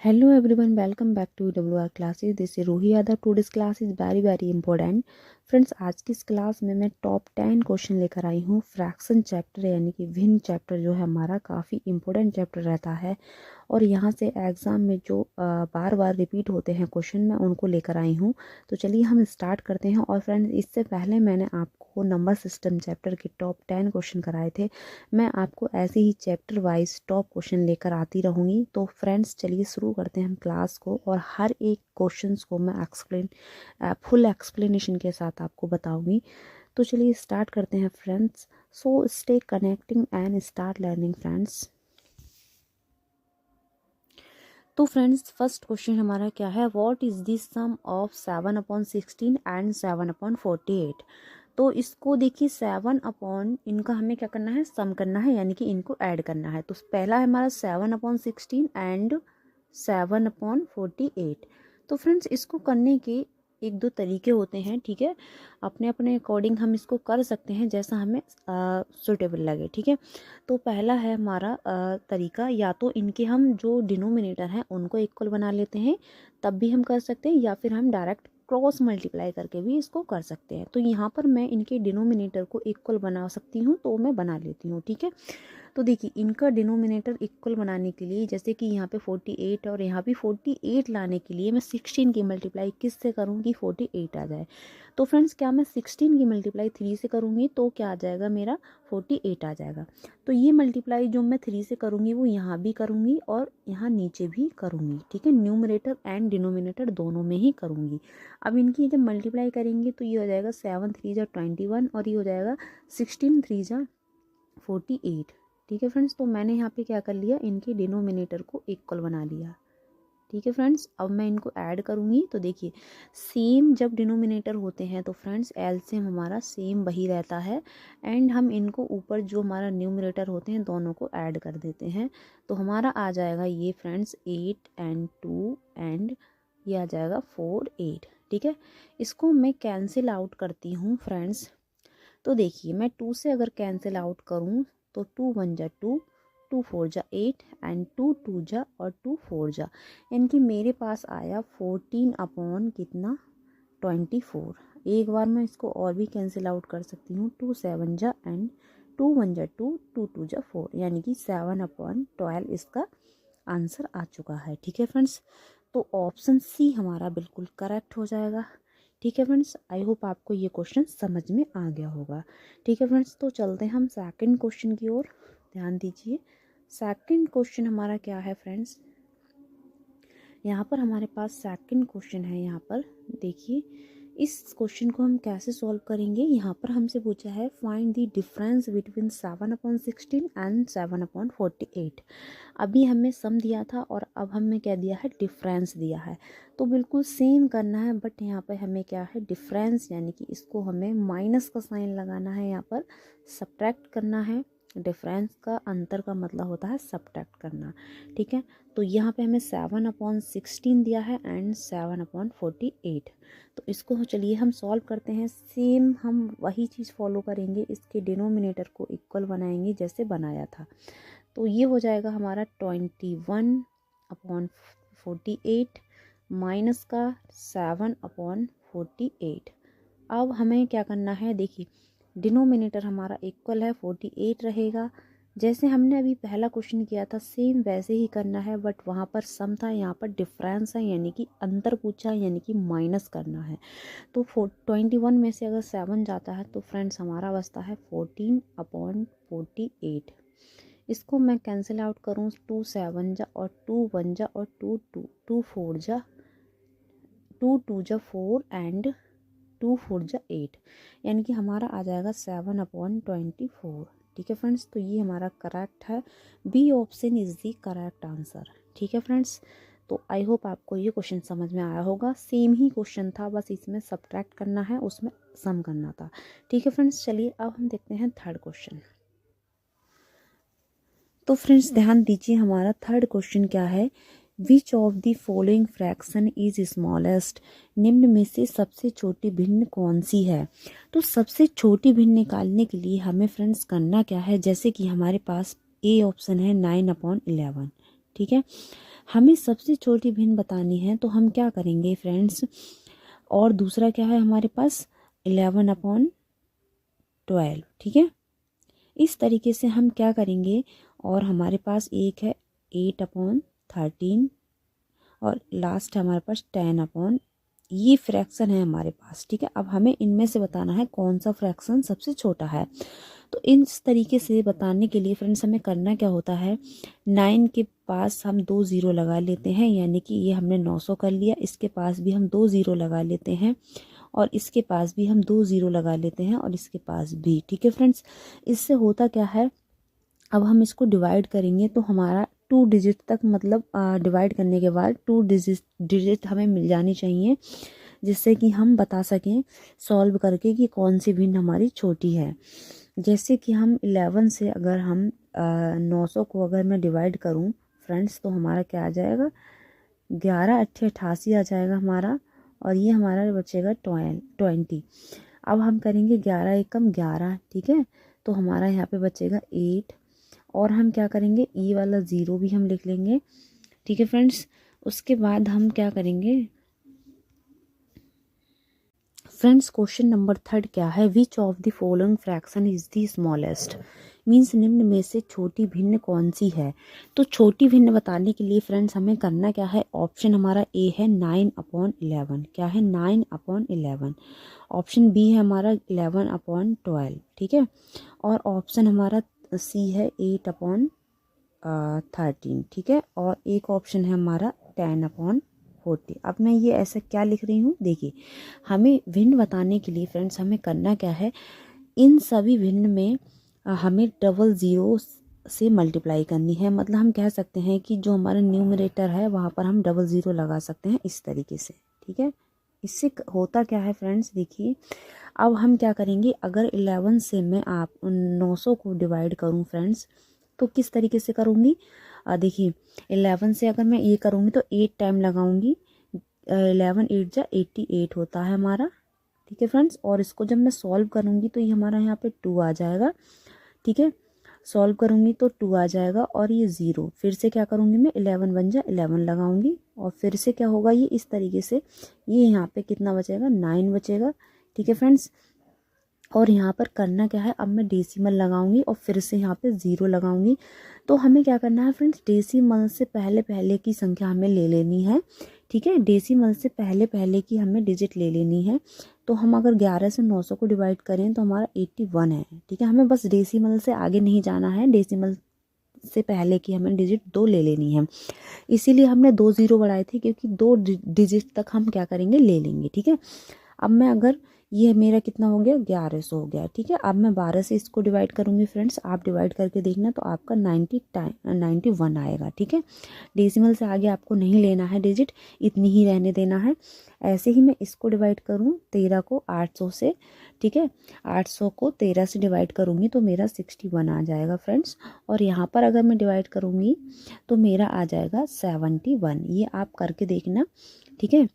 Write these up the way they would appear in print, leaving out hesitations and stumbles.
Hello everyone, welcome back to WR classes. This is Ruhi Yadav. Today's class is very important. Friends, आज की इस class में मैं top 10 question लेकर आई हूँ फ्रैक्शन चैप्टर यानी कि भिन्न चैप्टर जो है हमारा काफ़ी इंपॉर्टेंट चैप्टर रहता है और यहाँ से एग्ज़ाम में जो बार बार रिपीट होते हैं क्वेश्चन मैं उनको लेकर आई हूँ। तो चलिए हम स्टार्ट करते हैं। और फ्रेंड्स, इससे पहले मैंने आपको नंबर सिस्टम चैप्टर के टॉप 10 क्वेश्चन कराए थे। मैं आपको ऐसे ही चैप्टर वाइज टॉप क्वेश्चन लेकर आती रहूँगी। तो फ्रेंड्स, चलिए शुरू करते हैं हम क्लास को और हर एक क्वेश्चन को मैं फुल एक्सप्लेनेशन के साथ आपको बताऊंगी। तो चलिए स्टार्ट करते हैं friends. So stay connecting and start learning friends. तो फ्रेंड्स, फर्स्ट क्वेश्चन हमारा क्या है, what is the sum of 7/16 and 7/48। तो इसको देखिए 7 इनका हमें क्या करना है, सम करना है यानी कि इनको ऐड करना है। तो पहला है हमारा 7/16 एंड 7/48। तो फ्रेंड्स, इसको करने के एक दो तरीके होते हैं, ठीक है। अपने अपने अकॉर्डिंग हम इसको कर सकते हैं जैसा हमें सूटेबल लगे, ठीक है। तो पहला है हमारा तरीका, या तो इनके हम जो डिनोमिनेटर हैं उनको इक्वल बना लेते हैं, तब भी हम कर सकते हैं, या फिर हम डायरेक्ट क्रॉस मल्टीप्लाई करके भी इसको कर सकते हैं। तो यहाँ पर मैं इनके डिनोमिनेटर को इक्वल बना सकती हूँ, तो मैं बना लेती हूँ, ठीक है। तो देखिए, इनका डिनोमिनेटर इक्वल बनाने के लिए, जैसे कि यहाँ पे 48 और यहाँ भी 48 लाने के लिए मैं 16 की मल्टीप्लाई किससे करूँगी, 48 आ जाए। तो फ्रेंड्स, क्या मैं 16 की मल्टीप्लाई 3 से करूँगी तो क्या आ जाएगा, मेरा 48 आ जाएगा। तो ये मल्टीप्लाई जो मैं 3 से करूँगी वो यहाँ भी करूँगी और यहाँ नीचे भी करूँगी, ठीक है। न्यूमरेटर एंड डिनोमिनेटर दोनों में ही करूँगी। अब इनकी जब मल्टीप्लाई करेंगे तो ये हो जाएगा 7 3 जा 21 और ये हो जाएगा 16 3 जा 48, ठीक है फ्रेंड्स। तो मैंने यहाँ पे क्या कर लिया, इनके डिनोमिनेटर को इक्वल बना लिया, ठीक है फ्रेंड्स। अब मैं इनको ऐड करूँगी तो देखिए, सेम जब डिनोमिनेटर होते हैं तो फ्रेंड्स एलसीएम हमारा सेम वही रहता है एंड हम इनको ऊपर जो हमारा न्यूमरेटर होते हैं दोनों को ऐड कर देते हैं। तो हमारा आ जाएगा ये फ्रेंड्स 8 एंड 2 एंड ये आ जाएगा 4 8, ठीक है। इसको मैं कैंसिल आउट करती हूँ फ्रेंड्स। तो देखिए, मैं 2 से अगर कैंसिल आउट करूँ तो 2 1 जा 2, 2 4 जा 8 एंड 2 2 जा और 2 4 जा, यानी कि मेरे पास आया 14 अपॉन कितना, 24। एक बार मैं इसको और भी कैंसिल आउट कर सकती हूँ, 2 7 जा एंड 2 1 जा 2, 2 2 जा 4, यानी कि 7/12 इसका आंसर आ चुका है, ठीक है फ्रेंड्स। तो ऑप्शन सी हमारा बिल्कुल करेक्ट हो जाएगा, ठीक है फ्रेंड्स। आई होप आपको ये क्वेश्चन समझ में आ गया होगा, ठीक है फ्रेंड्स। तो चलते हैं हम सेकंड क्वेश्चन की ओर, ध्यान दीजिए। सेकंड क्वेश्चन हमारा क्या है फ्रेंड्स, यहाँ पर हमारे पास सेकंड क्वेश्चन है। यहाँ पर देखिए, इस क्वेश्चन को हम कैसे सॉल्व करेंगे। यहाँ पर हमसे पूछा है find the difference between 7/16 and 7/48। अभी हमें सम दिया था और अब हमें क्या दिया है, डिफरेंस दिया है। तो बिल्कुल सेम करना है, बट यहाँ पर हमें क्या है, डिफरेंस यानी कि इसको हमें माइनस का साइन लगाना है, यहाँ पर सब्ट्रैक्ट करना है। डिफरेंस का अंतर का मतलब होता है सब्ट्रैक्ट करना, ठीक है। तो यहाँ पे हमें 7/16 दिया है एंड 7/48। तो इसको चलिए हम सॉल्व करते हैं। सेम हम वही चीज़ फॉलो करेंगे, इसके डिनोमिनेटर को इक्वल बनाएंगे जैसे बनाया था। तो ये हो जाएगा हमारा 21/48 माइनस का 7/48। अब हमें क्या करना है, देखिए डिनोमिनेटर हमारा इक्वल है, 48 रहेगा। जैसे हमने अभी पहला क्वेश्चन किया था सेम वैसे ही करना है, बट वहाँ पर सम था, यहाँ पर डिफरेंस है यानी कि अंतर पूछा है, यानी कि माइनस करना है। तो 21 में से अगर 7 जाता है तो फ्रेंड्स हमारा बचता है 14/48। इसको मैं कैंसिल आउट करूँ, 2 7 जा और 2 1 जा और 2 2 2 4 जा, 2 2 जा 4 एंड 2 4 जा 8, यानी कि हमारा आ जाएगा 7/24, ठीक है फ्रेंड्स। तो ये हमारा करेक्ट है, B option is the correct answer, ठीक है फ्रेंड्स। तो आई होप आपको ये क्वेश्चन समझ में आया होगा। सेम ही क्वेश्चन था, बस इसमें सब्ट्रैक्ट करना है, उसमें सम करना था, ठीक है फ्रेंड्स। चलिए अब हम देखते हैं थर्ड क्वेश्चन। तो फ्रेंड्स ध्यान दीजिए, हमारा थर्ड क्वेश्चन क्या है, विच of the following fraction is smallest. निम्न में से सबसे छोटी भिन्न कौन सी है। तो सबसे छोटी भिन्न निकालने के लिए हमें फ्रेंड्स करना क्या है, जैसे कि हमारे पास ए ऑप्शन है 9/11, ठीक है। हमें सबसे छोटी भिन्न बतानी है तो हम क्या करेंगे फ्रेंड्स, और दूसरा क्या है हमारे पास 11/12, ठीक है। इस तरीके से हम क्या करेंगे, और हमारे पास एक है 8/13 और लास्ट हमारे पास 10 ये फ्रैक्शन है हमारे पास, ठीक है। अब हमें इनमें से बताना है कौन सा फ्रैक्शन सबसे छोटा है। तो इस तरीके से बताने के लिए फ्रेंड्स हमें करना क्या होता है, 9 के पास हम 2 ज़ीरो लगा लेते हैं, यानी कि ये हमने 900 कर लिया। इसके पास भी हम 2 ज़ीरो लगा लेते हैं और इसके पास भी हम 2 ज़ीरो लगा लेते हैं और इसके पास भी, ठीक है फ्रेंड्स। इससे होता क्या है, अब हम इसको डिवाइड करेंगे तो हमारा 2 डिजिट तक, मतलब डिवाइड करने के बाद 2 डिजिट हमें मिल जानी चाहिए, जिससे कि हम बता सकें सॉल्व करके कि कौन सी भिन्न हमारी छोटी है। जैसे कि हम 11 से अगर हम 900 को अगर मैं डिवाइड करूं फ्रेंड्स, तो हमारा क्या आ जाएगा, 11×8 = 88 आ जाएगा हमारा, और ये हमारा बचेगा 20। अब हम करेंगे 11 एकम 11, ठीक है। तो हमारा यहाँ पे बचेगा 8, और हम क्या करेंगे, ई वाला ज़ीरो भी हम लिख लेंगे, ठीक है फ्रेंड्स। उसके बाद हम क्या करेंगे फ्रेंड्स, क्वेश्चन नंबर 3 क्या है, विच of the following fraction is the smallest, means निम्न में से छोटी भिन्न कौन सी है। तो छोटी भिन्न बताने के लिए फ्रेंड्स हमें करना क्या है, ऑप्शन हमारा ए है 9/11, क्या है 9/11। ऑप्शन बी है हमारा 11/12, ठीक है। और ऑप्शन हमारा सी है 8/13, ठीक है। और एक ऑप्शन है हमारा 10/40। अब मैं ये ऐसा क्या लिख रही हूँ, देखिए हमें भिन्न बताने के लिए फ्रेंड्स हमें करना क्या है, इन सभी भिन्न में हमें डबल ज़ीरो से मल्टीप्लाई करनी है। मतलब हम कह सकते हैं कि जो हमारा न्यूमरेटर है वहाँ पर हम डबल ज़ीरो लगा सकते हैं इस तरीके से, ठीक है। इससे होता क्या है फ्रेंड्स, देखिए अब हम क्या करेंगे, अगर 11 से मैं आप 900 को डिवाइड करूं फ्रेंड्स, तो किस तरीके से करूंगी, देखिए 11 से अगर मैं ये करूंगी तो 8 टाइम लगाऊंगी, 11×8 = 88 होता है हमारा, ठीक है फ्रेंड्स। और इसको जब मैं सॉल्व करूंगी तो ये हमारा यहाँ पे 2 आ जाएगा, ठीक है। सॉल्व करूंगी तो 2 आ जाएगा, और ये ज़ीरो फिर से क्या करूंगी मैं, 11×1 = 11 लगाऊंगी, और फिर से क्या होगा, ये इस तरीके से ये यहाँ पे कितना बचेगा, 9 बचेगा, ठीक है फ्रेंड्स। और यहाँ पर करना क्या है, अब मैं डेसिमल लगाऊंगी और फिर से यहाँ पे ज़ीरो लगाऊंगी। तो हमें क्या करना है फ्रेंड्स, डेसिमल से पहले पहले की संख्या हमें ले लेनी है, ठीक है। डेसिमल से पहले पहले की हमें डिजिट ले लेनी है। तो हम अगर 11 से 900 को डिवाइड करें तो हमारा 81 है, ठीक है। हमें बस डेसिमल से आगे नहीं जाना है, डेसिमल से पहले की हमें डिजिट 2 ले लेनी है। इसीलिए हमने 2 ज़ीरो बढ़ाए थे, क्योंकि 2 डिजिट तक हम क्या करेंगे, ले लेंगे, ठीक है। अब मैं अगर ये मेरा कितना हो गया, 1100 हो गया, ठीक है। अब मैं 12 से इसको डिवाइड करूंगी फ्रेंड्स, आप डिवाइड करके देखना तो आपका 91 आएगा, ठीक है। डेसिमल से आगे आपको नहीं लेना है डिजिट, इतनी ही रहने देना है। ऐसे ही मैं इसको डिवाइड करूँ 13 को 800 से, ठीक है। 800 को 13 से डिवाइड करूँगी तो मेरा 61 आ जाएगा फ्रेंड्स। और यहाँ पर अगर मैं डिवाइड करूँगी तो मेरा आ जाएगा 71। ये आप करके देखना, ठीक है।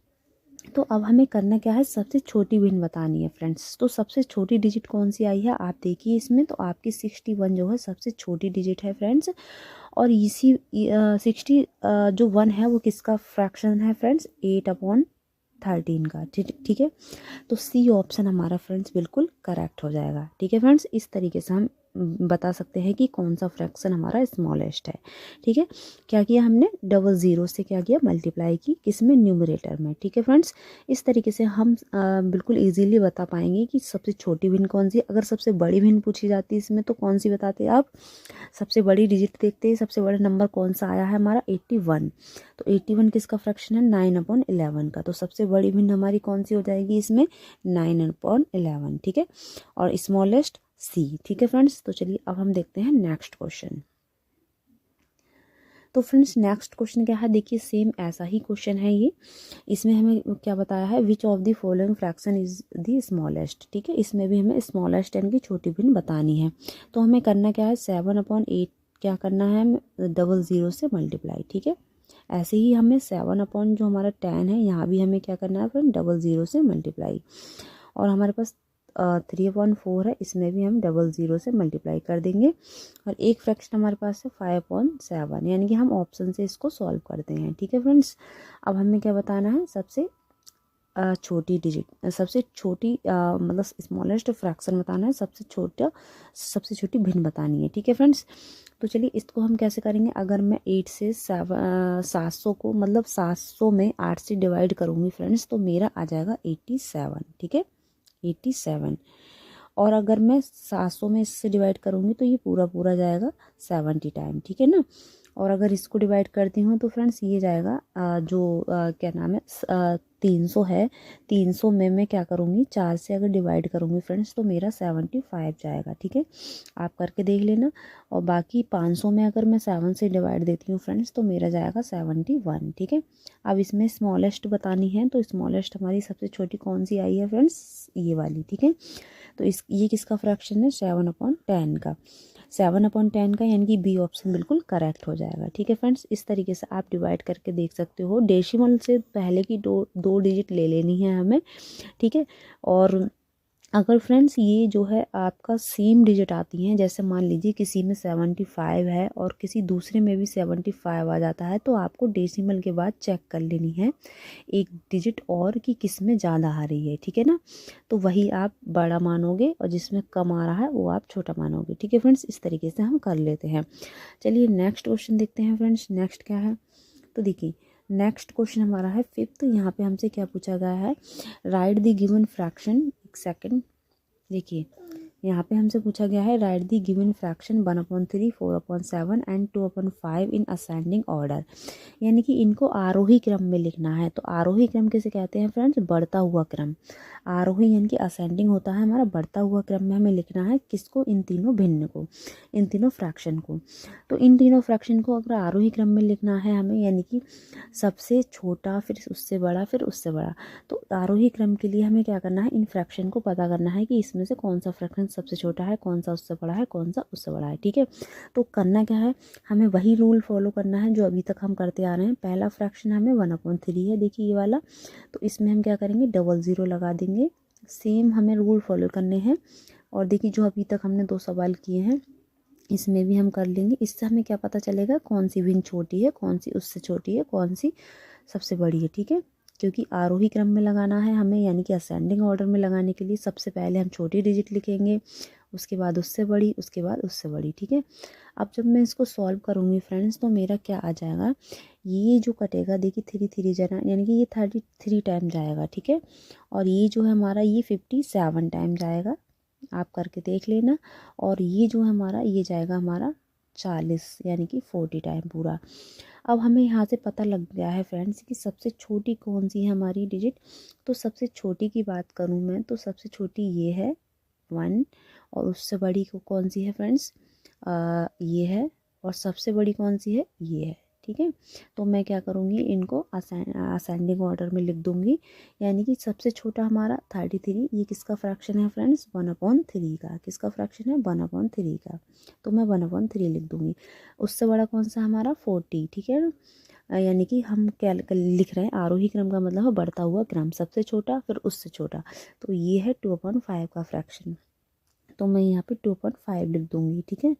तो अब हमें करना क्या है, सबसे छोटी भिन्न बतानी है फ्रेंड्स। तो सबसे छोटी डिजिट कौन सी आई है, आप देखिए इसमें, तो आपकी 61 जो है सबसे छोटी डिजिट है फ्रेंड्स। और इसी 60 जो 1 है वो किसका फ्रैक्शन है फ्रेंड्स, 8/13 का, ठीक है। तो सी ऑप्शन हमारा फ्रेंड्स बिल्कुल करेक्ट हो जाएगा, ठीक है फ्रेंड्स। इस तरीके से हम बता सकते हैं कि कौन सा फ्रैक्शन हमारा स्मॉलेस्ट है, ठीक है। क्या किया हमने, डबल ज़ीरो से क्या किया, मल्टीप्लाई की, किसमें, न्यूमरेटर में, ठीक है फ्रेंड्स। इस तरीके से हम बिल्कुल इजीली बता पाएंगे कि सबसे छोटी भिन्न कौन सी है। अगर सबसे बड़ी भिन्न पूछी जाती है इसमें तो कौन सी बताते हैं आप, सबसे बड़ी डिजिट देखते हैं, सबसे बड़ा नंबर कौन सा आया है हमारा, 81। तो 81 किसका फ्रैक्शन है, 9/11 का। तो सबसे बड़ी भिन्न हमारी कौन सी हो जाएगी इसमें, 9/11, ठीक है। और स्मॉलेस्ट सी, ठीक है फ्रेंड्स। तो चलिए अब हम देखते हैं नेक्स्ट क्वेश्चन। तो फ्रेंड्स नेक्स्ट क्वेश्चन क्या है, देखिए सेम ऐसा ही क्वेश्चन है ये। इसमें हमें क्या बताया है, विच of the following fraction is the smallest, ठीक है। इसमें भी हमें स्मॉलेस्ट यानी कि छोटी भिन्न बतानी है। तो हमें करना क्या है, 7/8 क्या करना है, डबल ज़ीरो से मल्टीप्लाई, ठीक है। ऐसे ही हमें 7/जो हमारा 10 है, यहाँ भी हमें क्या करना है फ्रेंड, डबल ज़ीरो से मल्टीप्लाई। और हमारे पास 3/4 है, इसमें भी हम 00 से मल्टीप्लाई कर देंगे। और एक फ्रैक्शन हमारे पास है 5/7, यानी कि हम ऑप्शन से इसको सॉल्व करते हैं। ठीक है फ्रेंड्स, अब हमें क्या बताना है, सबसे छोटी डिजिट, सबसे छोटी मतलब स्मॉलेस्ट फ्रैक्शन बताना है, सबसे छोटी भिन्न बतानी है। ठीक है फ्रेंड्स, तो चलिए इसको हम कैसे करेंगे। अगर मैं 8 से 700 को, मतलब 700 में 8 से डिवाइड करूँगी फ्रेंड्स, तो मेरा आ जाएगा 87। ठीक है, 87। और अगर मैं 700 में इससे डिवाइड करूँगी तो ये पूरा पूरा जाएगा 70 टाइम। ठीक है ना। और अगर इसको डिवाइड करती हूँ तो फ्रेंड्स ये जाएगा क्या नाम है, 300 है। 300 में मैं क्या करूँगी, 4 से अगर डिवाइड करूँगी फ्रेंड्स तो मेरा 75 जाएगा। ठीक है, आप करके देख लेना। और बाकी 500 में अगर मैं 7 से डिवाइड देती हूँ फ्रेंड्स तो मेरा जाएगा 71। ठीक है, अब इसमें स्मॉलेस्ट बतानी है, तो स्मॉलेस्ट हमारी सबसे छोटी कौन सी आई है फ्रेंड्स, ये वाली। ठीक है, तो ये किसका फ्रैक्शन है, 7/10 का। 7/10 का, यानी कि बी ऑप्शन बिल्कुल करेक्ट हो जाएगा। ठीक है फ्रेंड्स, इस तरीके से आप डिवाइड करके देख सकते हो। डेसिमल से पहले की दो डिजिट ले लेनी है हमें। ठीक है, और अगर फ्रेंड्स ये जो है आपका सेम डिजिट आती हैं, जैसे मान लीजिए किसी में 75 है और किसी दूसरे में भी 75 आ जाता है, तो आपको डेसिमल के बाद चेक कर लेनी है एक डिजिट और कि किस में ज़्यादा आ रही है। ठीक है ना, तो वही आप बड़ा मानोगे और जिसमें कम आ रहा है वो आप छोटा मानोगे। ठीक है फ्रेंड्स, इस तरीके से हम कर लेते हैं। चलिए नेक्स्ट क्वेश्चन देखते हैं फ्रेंड्स। नेक्स्ट क्या है, तो देखिए नेक्स्ट क्वेश्चन हमारा है 5th। यहाँ पे हमसे क्या पूछा गया है, राइट द गिवन फ्रैक्शन। एक सेकेंड, देखिए यहाँ पे हमसे पूछा गया है right the given fraction 1/3, 4/7 and 2/5 in ascending order, यानी कि इनको आरोही क्रम में लिखना है। तो आरोही क्रम किसे कहते हैं फ्रेंड्स, बढ़ता हुआ क्रम। आरोही यानी कि असेंडिंग होता है हमारा, बढ़ता हुआ क्रम में हमें लिखना है किसको, इन तीनों भिन्न को, इन तीनों फ्रैक्शन को। तो इन तीनों फ्रैक्शन को अगर आरोही क्रम में लिखना है हमें, यानी कि सबसे छोटा फिर उससे बड़ा फिर उससे बड़ा, तो आरोही क्रम के लिए हमें क्या करना है, इन फ्रैक्शन को पता करना है कि इसमें से कौन सा फ्रैक्शन सबसे छोटा है, कौन सा उससे बड़ा है, कौन सा उससे बड़ा है। ठीक है, तो करना क्या है, हमें वही रूल फॉलो करना है जो अभी तक हम करते आ रहे हैं। पहला फ्रैक्शन हमें 1/3 है, देखिए ये वाला, तो इसमें हम क्या करेंगे, 00 लगा देंगे। सेम हमें रूल फॉलो करने हैं। और देखिए जो अभी तक हमने 2 सवाल किए हैं इसमें भी हम कर लेंगे। इससे हमें क्या पता चलेगा, कौन सी भिन्न छोटी है, कौन सी उससे छोटी है, कौन सी सबसे बड़ी है। ठीक है, क्योंकि आरोही क्रम में लगाना है हमें, यानी कि असेंडिंग ऑर्डर में लगाने के लिए सबसे पहले हम छोटी डिजिट लिखेंगे, उसके बाद उससे बड़ी, उसके बाद उससे बड़ी। ठीक है, अब जब मैं इसको सॉल्व करूँगी फ्रेंड्स तो मेरा क्या आ जाएगा, ये जो कटेगा देखिए 3 जना, यानी कि ये 33 टाइम जाएगा। ठीक है, और ये जो है हमारा ये 57 टाइम जाएगा, आप करके देख लेना। और ये जो है हमारा, ये जाएगा हमारा 40, यानी कि 40 टाइम पूरा। अब हमें यहाँ से पता लग गया है फ्रेंड्स कि सबसे छोटी कौन सी है हमारी डिजिट। तो सबसे छोटी की बात करूँ मैं तो सबसे छोटी ये है 1, और उससे बड़ी को कौन सी है फ्रेंड्स, ये है, और सबसे बड़ी कौन सी है, ये है। ठीक है, तो मैं क्या करूँगी, इनको असेंडिंग ऑर्डर में लिख दूँगी, यानी कि सबसे छोटा हमारा 33, ये किसका फ्रैक्शन है फ्रेंड्स, 1/3 का। किसका फ्रैक्शन है, 1/3 का, तो मैं 1/3 लिख दूँगी। उससे बड़ा कौन सा हमारा 40। ठीक है ना, यानी कि हम क्या लिख रहे हैं, आरोही क्रम का मतलब है बढ़ता हुआ क्रम, सबसे छोटा फिर उससे छोटा, तो ये है 2/5 का फ्रैक्शन, तो मैं यहाँ पे 2/5 लिख दूँगी। ठीक है,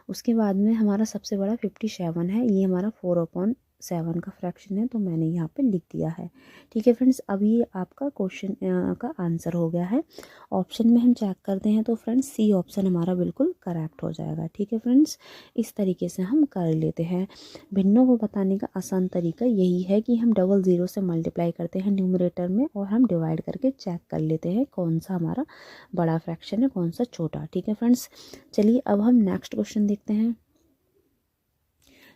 उसके बाद में हमारा सबसे बड़ा 57 है, ये हमारा 4/7 का फ्रैक्शन है, तो मैंने यहाँ पे लिख दिया है। ठीक है फ्रेंड्स, अब ये आपका क्वेश्चन का आंसर हो गया है। ऑप्शन में हम चेक करते हैं तो फ्रेंड्स सी ऑप्शन हमारा बिल्कुल करेक्ट हो जाएगा। ठीक है फ्रेंड्स, इस तरीके से हम कर लेते हैं। भिन्नों को बताने का आसान तरीका यही है कि हम 00 से मल्टीप्लाई करते हैं न्यूमरेटर में, और हम डिवाइड करके चेक कर लेते हैं कौन सा हमारा बड़ा फ्रैक्शन है, कौन सा छोटा। ठीक है फ्रेंड्स, चलिए अब हम नेक्स्ट क्वेश्चन देखते हैं।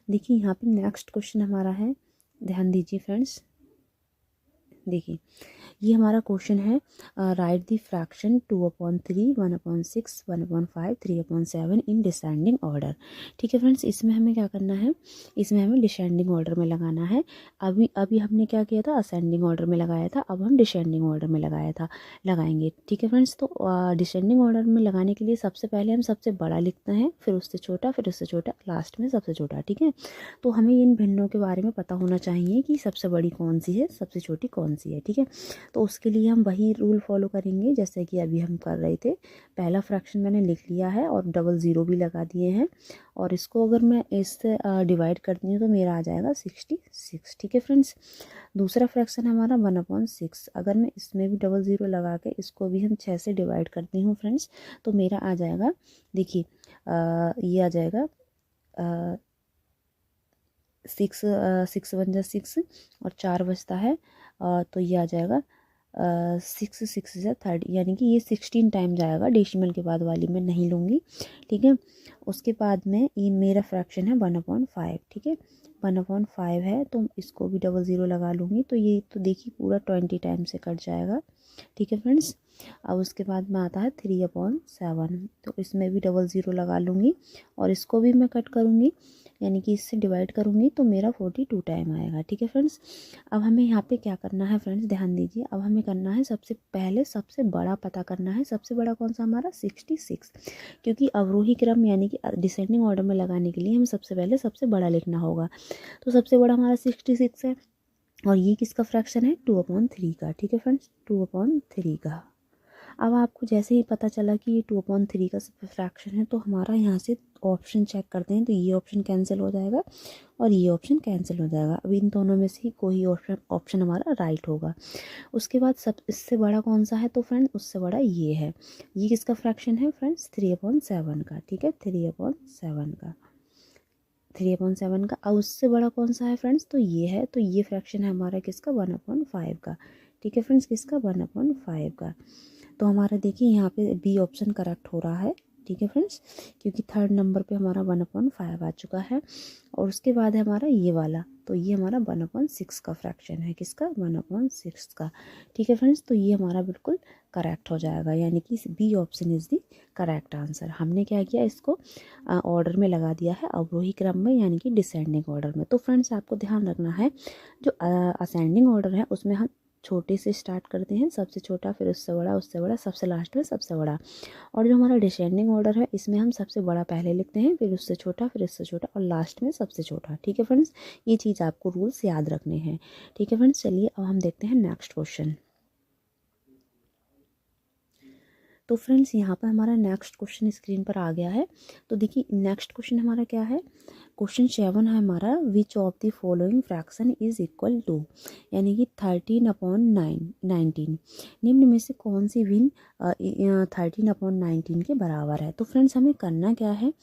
देखिए यहाँ पे नेक्स्ट क्वेश्चन हमारा है, ध्यान दीजिए फ्रेंड्स, देखिए ये हमारा क्वेश्चन है, right the fraction 2/3, 1/6, 1/5, 3/7 in descending order. ठीक है फ्रेंड्स, इसमें हमें क्या करना है, इसमें हमें डिसेंडिंग ऑर्डर में लगाना है। अभी हमने क्या किया था, असेंडिंग ऑर्डर में लगाया था, अब हम डिसेंडिंग ऑर्डर में लगाएंगे। ठीक है फ्रेंड्स, तो डिसेंडिंग ऑर्डर में लगाने के लिए सबसे पहले हम सबसे बड़ा लिखते हैं, फिर उससे छोटा, फिर उससे छोटा, लास्ट में सबसे छोटा। ठीक है, तो हमें इन भिन्नों के बारे में पता होना चाहिए कि सबसे बड़ी कौन सी है, सबसे छोटी कौन सी है। ठीक है, तो उसके लिए हम वही रूल फॉलो करेंगे जैसे कि अभी हम कर रहे थे। पहला फ्रैक्शन मैंने लिख लिया है और डबल ज़ीरो भी लगा दिए हैं, और इसको अगर मैं इससे डिवाइड करती हूँ तो मेरा आ जाएगा 66। ठीक है फ्रेंड्स। दूसरा फ्रैक्शन हमारा 1/6, अगर मैं इसमें भी डबल ज़ीरो लगा के इसको भी हम 6 से डिवाइड करती हूँ फ्रेंड्स, तो मेरा आ जाएगा, देखिए ये आ जाएगा 6 और 4 बचता है, तो ये आ जाएगा 6 से 30, यानी कि ये 16 टाइम जाएगा, डेसिमल के बाद वाली मैं नहीं लूँगी। ठीक है। उसके बाद में ये मेरा फ्रैक्शन है 1/5। ठीक है, 1/5 है तो इसको भी डबल ज़ीरो लगा लूँगी, तो ये तो देखिए पूरा 20 टाइम से कट जाएगा। ठीक है फ्रेंड्स। अब उसके बाद में आता है 3/7, तो इसमें भी डबल ज़ीरो लगा लूँगी और इसको भी मैं कट करूँगी, यानी कि इससे डिवाइड करूँगी तो मेरा 42 टाइम आएगा। ठीक है फ्रेंड्स। अब हमें यहाँ पे क्या करना है फ्रेंड्स, ध्यान दीजिए। अब हमें करना है सबसे पहले सबसे बड़ा पता करना है। सबसे बड़ा कौन सा हमारा 66, क्योंकि अवरोही क्रम यानी कि डिसेंडिंग ऑर्डर में लगाने के लिए हमें सबसे पहले सबसे बड़ा लिखना होगा। तो सबसे बड़ा हमारा 66 है, और ये किसका फ्रैक्शन है 2/3 का। ठीक है फ्रेंड्स, 2/3 का। अब आपको जैसे ही पता चला कि ये 2/3 का फ्रैक्शन है, तो हमारा यहाँ से ऑप्शन चेक करते हैं, तो ये ऑप्शन कैंसिल हो जाएगा और ये ऑप्शन कैंसिल हो जाएगा। अब इन दोनों में से ही कोई ऑप्शन हमारा राइट होगा। उसके बाद सब इससे बड़ा कौन सा है, तो फ्रेंड उससे बड़ा ये है। ये किसका फ्रैक्शन है फ्रेंड्स 3/7 का। ठीक है, 3/7 का, 3/7 का। अब उससे बड़ा कौन सा है फ्रेंड्स, तो ये है। तो ये फ्रैक्शन है हमारा किसका 1/5 का। ठीक है फ्रेंड्स, किसका 1/5 का। तो हमारा देखिए यहाँ पे बी ऑप्शन करेक्ट हो रहा है। ठीक है फ्रेंड्स, क्योंकि थर्ड नंबर पे हमारा 1/5 आ चुका है। और उसके बाद है हमारा ये वाला, तो ये हमारा 1/6 का फ्रैक्शन है, किसका 1/6 का। ठीक है फ्रेंड्स, तो ये हमारा बिल्कुल करेक्ट हो जाएगा, यानी कि B option is the correct answer. हमने क्या किया, इसको ऑर्डर में लगा दिया है, अवरोही क्रम में यानी कि डिसेंडिंग ऑर्डर में। तो फ्रेंड्स आपको ध्यान रखना है, जो असेंडिंग ऑर्डर है उसमें हम छोटे से स्टार्ट करते हैं, सबसे छोटा, फिर उससे बड़ा, उससे बड़ा, सबसे लास्ट में सबसे बड़ा। और जो हमारा डिसेंडिंग ऑर्डर है इसमें हम सबसे बड़ा पहले लिखते हैं, फिर उससे छोटा, फिर उससे छोटा और लास्ट में सबसे छोटा। ठीक है फ्रेंड्स, ये चीज़ आपको रूल्स याद रखने हैं। ठीक है फ्रेंड्स, चलिए अब हम देखते हैं नेक्स्ट क्वेश्चन। तो फ्रेंड्स यहाँ पर हमारा नेक्स्ट क्वेश्चन स्क्रीन पर आ गया है। तो देखिए नेक्स्ट क्वेश्चन हमारा क्या है, क्वेश्चन 7 है हमारा, which of the following fraction is equal to, यानी कि 13/19। निम्न में से कौन सी भिन्न 13/19 के बराबर है। तो फ्रेंड्स हमें करना क्या है,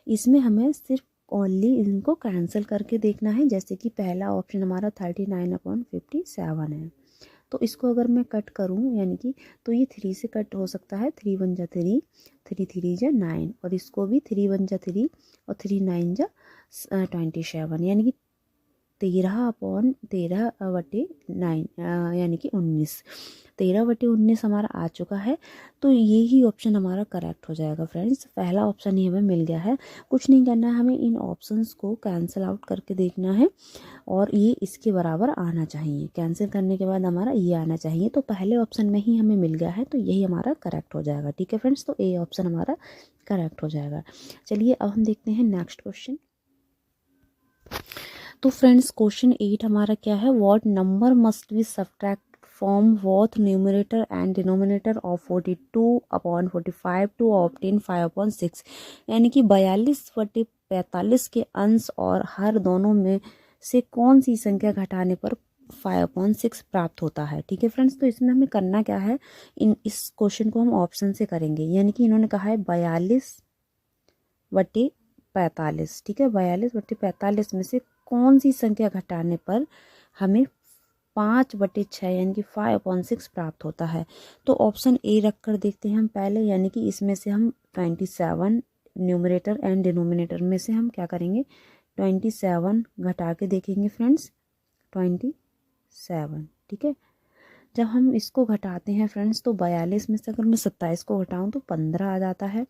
इसमें हमें सिर्फ ओनली इनको कैंसिल करके देखना है। जैसे कि पहला ऑप्शन हमारा 39/57 है, तो इसको अगर मैं कट करूं, यानी कि तो ये 3 से कट हो सकता है, 3 1 जा 3, 3 3 जा 9, और इसको भी 3 1 जा 3 और 3 9 जा 27, यानी कि 13/13/9, यानी कि 19, 13/19 हमारा आ चुका है। तो ये ही ऑप्शन हमारा करेक्ट हो जाएगा फ्रेंड्स। पहला ऑप्शन ही हमें मिल गया है। कुछ नहीं करना है, हमें इन ऑप्शंस को कैंसिल आउट करके देखना है और ये इसके बराबर आना चाहिए। कैंसिल करने के बाद हमारा ये आना चाहिए, तो पहले ऑप्शन में ही हमें मिल गया है, तो यही हमारा करेक्ट हो जाएगा। ठीक है फ्रेंड्स, तो ए ऑप्शन हमारा करेक्ट हो जाएगा। चलिए अब हम देखते हैं नेक्स्ट क्वेश्चन। तो फ्रेंड्स क्वेश्चन 8 हमारा क्या है, what number must be subtract from both numerator and denominator of 42/45 to obtain 5/6, यानी कि 42/45 के अंश और हर दोनों में से कौन सी संख्या घटाने पर 5/6 प्राप्त होता है। ठीक है फ्रेंड्स, तो इसमें हमें करना क्या है, इस क्वेश्चन को हम ऑप्शन से करेंगे, यानी कि इन्होंने कहा है 42/45। ठीक है, 42/45 में से कौन सी संख्या घटाने पर हमें 5/6 यानी कि 5/6 प्राप्त होता है। तो ऑप्शन ए रख कर देखते हैं हम पहले, यानी कि इसमें से हम 27 न्यूमरेटर एंड डिनोमिनेटर में से हम क्या करेंगे, 27 घटा के देखेंगे फ्रेंड्स, 27। ठीक है, जब हम इसको घटाते हैं फ्रेंड्स, तो 42 में से अगर मैं 27 को घटाऊँ तो 15 आ जाता है,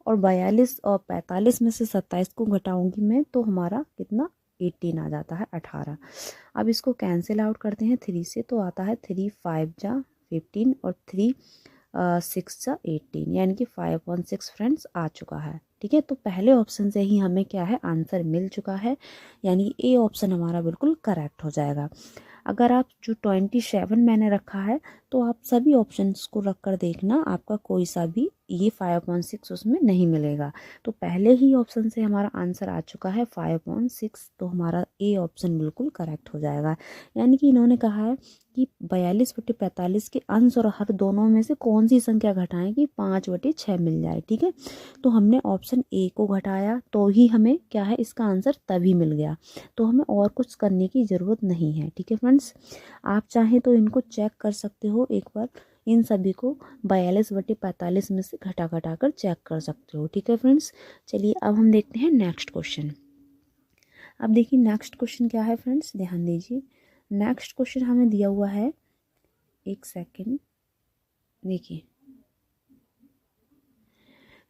और 42 और 45 में से 27 को घटाऊंगी मैं तो हमारा कितना 18 आ जाता है, 18। अब इसको कैंसिल आउट करते हैं 3 से, तो आता है 3 5 जा 15 और 3 6 जा 18, यानी कि 5/6 फ्रेंड्स आ चुका है। ठीक है, तो पहले ऑप्शन से ही हमें क्या है, आंसर मिल चुका है, यानी ए ऑप्शन हमारा बिल्कुल करेक्ट हो जाएगा। अगर आप जो 27 मैंने रखा है तो आप सभी ऑप्शंस को रख कर देखना, आपका कोई सा भी ये 5/6 उसमें नहीं मिलेगा। तो पहले ही ऑप्शन से हमारा आंसर आ चुका है 5/6, तो हमारा ए ऑप्शन बिल्कुल करेक्ट हो जाएगा। यानी कि इन्होंने कहा है कि 42/45 के अंश और हर दोनों में से कौन सी संख्या घटाएं कि 5/6 मिल जाए। ठीक है, तो हमने ऑप्शन ए को घटाया तो ही हमें क्या है इसका आंसर तभी मिल गया, तो हमें और कुछ करने की ज़रूरत नहीं है। ठीक है फ्रेंड्स, आप चाहें तो इनको चेक कर सकते हो एक बार, इन सभी को 42/45 में से घटा घटा कर चेक कर सकते हो। ठीक है फ्रेंड्स, चलिए अब हम देखते हैं नेक्स्ट क्वेश्चन। अब देखिए नेक्स्ट क्वेश्चन क्या है फ्रेंड्स, ध्यान दीजिए। नेक्स्ट क्वेश्चन हमें दिया हुआ है, एक सेकेंड देखिए।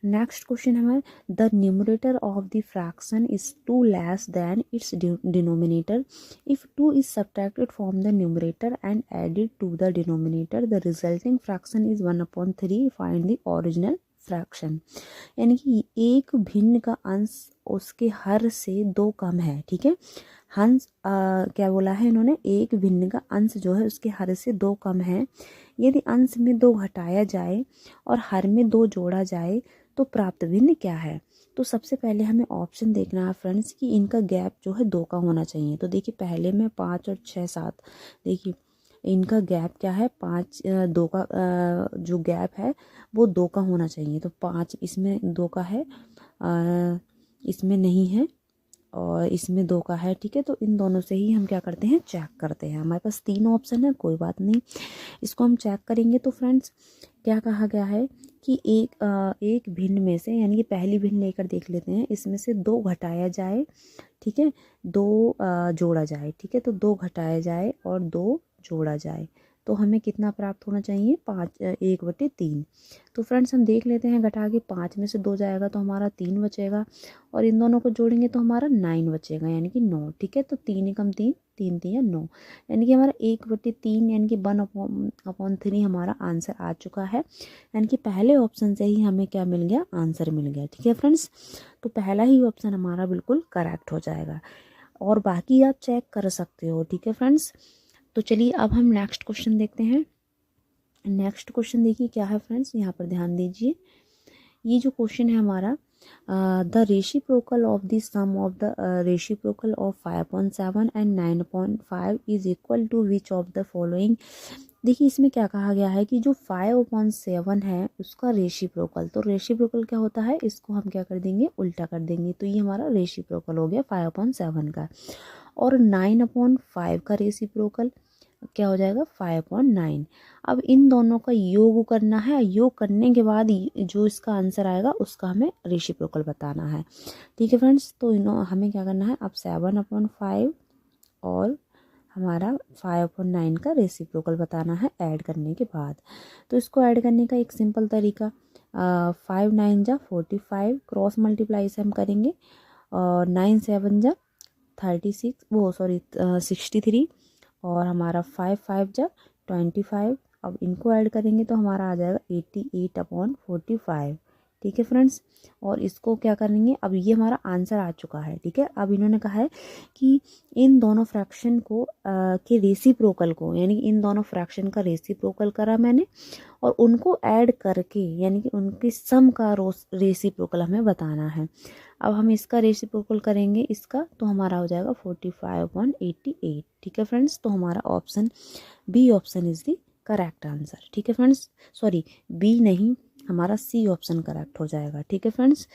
नेक्स्ट क्वेश्चन हमारे, the numerator of the fraction is 2 less than its denominator if 2 is subtracted from the numerator and added to the denominator the resulting fraction is 1/3, find the original fraction. यानी कि एक भिन्न का अंश उसके हर से 2 कम है। ठीक है, हंस क्या बोला है इन्होंने, एक भिन्न का अंश जो है उसके हर से 2 कम है। यदि अंश में 2 घटाया जाए और हर में 2 जोड़ा जाए तो प्राप्त भिन्न क्या है। तो सबसे पहले हमें ऑप्शन देखना है फ्रेंड्स कि इनका गैप जो है 2 का होना चाहिए। तो देखिए पहले में 5 और 6 7, देखिए इनका गैप क्या है 5 2 का, जो गैप है वो 2 का होना चाहिए। तो 5 इसमें 2 का है, इसमें नहीं है और इसमें 2 का है। ठीक है, तो इन दोनों से ही हम क्या करते हैं चेक करते हैं। हमारे पास 3 ऑप्शन है, कोई बात नहीं, इसको हम चेक करेंगे। तो फ्रेंड्स क्या कहा गया है कि एक भिन्न में से, यानी कि पहली भिन्न लेकर देख लेते हैं, इसमें से 2 घटाया जाए। ठीक है, 2 जोड़ा जाए। ठीक है, तो 2 घटाया जाए और 2 जोड़ा जाए तो हमें कितना प्राप्त होना चाहिए 1/3। तो फ्रेंड्स हम देख लेते हैं, घटा के 5 में से 2 जाएगा तो हमारा 3 बचेगा और इन दोनों को जोड़ेंगे तो हमारा 9 बचेगा, यानी कि 9। ठीक है, तो 3 एकम 3, 3 3 या 9, यानी कि हमारा 1/3 यानी कि 1/3 हमारा आंसर आ चुका है। यानी कि पहले ऑप्शन से ही हमें क्या मिल गया, आंसर मिल गया। ठीक है फ्रेंड्स, तो पहला ही ऑप्शन हमारा बिल्कुल करेक्ट हो जाएगा और बाकी आप चेक कर सकते हो। ठीक है फ्रेंड्स, तो चलिए अब हम नेक्स्ट क्वेश्चन देखते हैं। नेक्स्ट क्वेश्चन देखिए क्या है फ्रेंड्स, यहाँ पर ध्यान दीजिए। ये जो क्वेश्चन है हमारा, the reciprocal of the sum of the reciprocal of 5/7 and 9/5 is equal to which of the following. देखिए इसमें क्या कहा गया है कि जो 5/7 है उसका रेसिप्रोकल, तो रेसिप्रोकल क्या होता है, इसको हम क्या कर देंगे, उल्टा कर देंगे। तो ये हमारा रेसिप्रोकल हो गया 5/7 का। और 9/5 का रेसिप्रोकल क्या हो जाएगा 5/9। अब इन दोनों का योग करना है, योग करने के बाद जो इसका आंसर आएगा उसका हमें रेसिप्रोकल बताना है। ठीक है फ्रेंड्स, तो हमें क्या करना है, अब 7/5 और हमारा 5/9 का रेसिप्रोकल बताना है ऐड करने के बाद। तो इसको ऐड करने का एक सिंपल तरीका, 5 9 जा 45, क्रॉस मल्टीप्लाई से हम करेंगे और 9 7 जा 36, वो सॉरी 63 और हमारा 5 5 जा 25। अब इनको ऐड करेंगे तो हमारा आ जाएगा 88/45। ठीक है फ्रेंड्स, और इसको क्या करेंगे, अब ये हमारा आंसर आ चुका है। ठीक है, अब इन्होंने कहा है कि इन दोनों फ्रैक्शन को के रेसिप्रोकल को, यानी कि इन दोनों फ्रैक्शन का रेसिप्रोकल करा मैंने और उनको ऐड करके, यानी कि उनकी सम का रेसिप्रोकल हमें बताना है। अब हम इसका रेसिप्रोकल करेंगे इसका, तो हमारा हो जाएगा 45/88। ठीक है फ्रेंड्स, तो हमारा option B option is the correct answer. ठीक है फ्रेंड्स, सॉरी बी नहीं, हमारा सी ऑप्शन करेक्ट हो जाएगा। ठीक है फ्रेंड्स,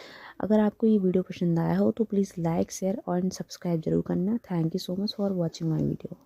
अगर आपको ये वीडियो पसंद आया हो तो प्लीज़ लाइक शेयर और सब्सक्राइब जरूर करना। Thank you so much for watching my video.